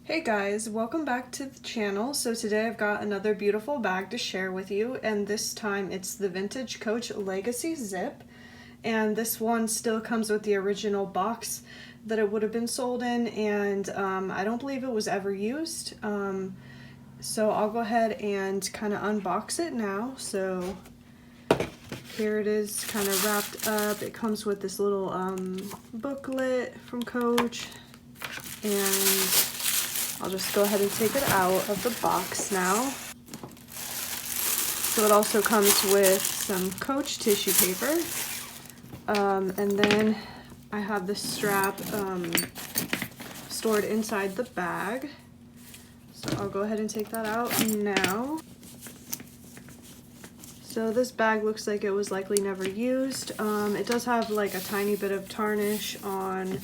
Hey guys, welcome back to the channel. So today I've got another beautiful bag to share with you, and this time it's the Vintage Coach Legacy Zip. And this one still comes with the original box that it would have been sold in, and I don't believe it was ever used. So I'll go ahead and kind of unbox it now. So here it is, kind of wrapped up. It comes with this little booklet from Coach, and I'll just go ahead and take it out of the box now. So it also comes with some Coach tissue paper. And then I have the strap stored inside the bag. So I'll go ahead and take that out now. So this bag looks like it was likely never used. It does have like a tiny bit of tarnish on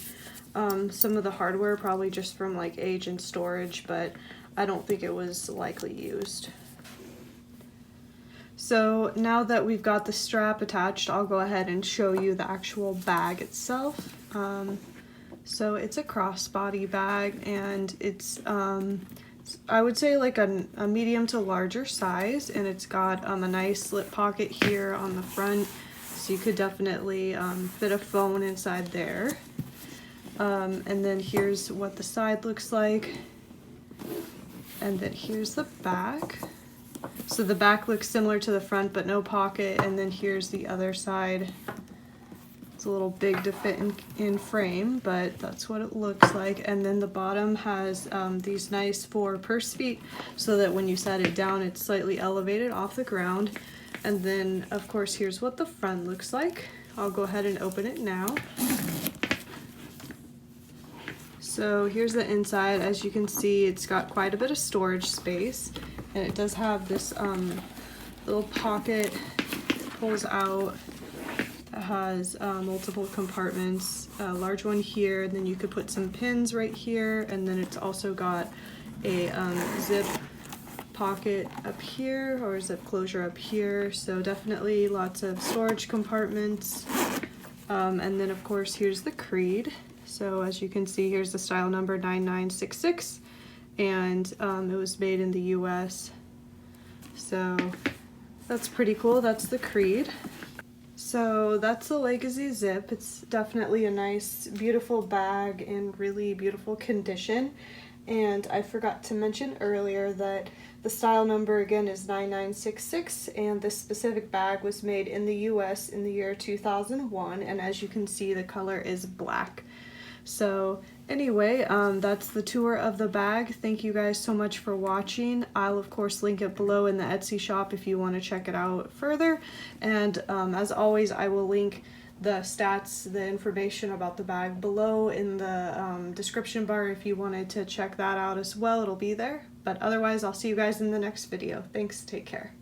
some of the hardware, probably just from like age and storage, but I don't think it was likely used. So now that we've got the strap attached, I'll go ahead and show you the actual bag itself. So it's a crossbody bag, and it's I would say like a medium to larger size, and it's got a nice slip pocket here on the front, so you could definitely fit a phone inside there. And then here's what the side looks like, and then here's the back. So the back looks similar to the front but no pocket, and then here's the other side. It's a little big to fit in frame, but that's what it looks like. And then the bottom has these nice 4 purse feet, so that when you set it down it's slightly elevated off the ground. And then of course here's what the front looks like. I'll go ahead and open it now. So here's the inside. As you can see, it's got quite a bit of storage space, and it does have this little pocket that pulls out. It has multiple compartments, a large one here, and then you could put some pins right here, and then it's also got a zip pocket up here, or zip closure up here, so definitely lots of storage compartments. And then of course here's the creed. So as you can see, here's the style number 9966, and it was made in the US. So that's pretty cool. That's the creed. So that's the Legacy Zip. It's definitely a nice, beautiful bag in really beautiful condition. And I forgot to mention earlier that the style number again is 9966, and this specific bag was made in the US in the year 2001, and as you can see, the color is black. So anyway, that's the tour of the bag. Thank you guys so much for watching. I'll of course link it below in the Etsy shop if you want to check it out further. And as always, I will link the stats, the information about the bag below in the description bar if you wanted to check that out as well. It'll be there. But otherwise, I'll see you guys in the next video. Thanks, take care.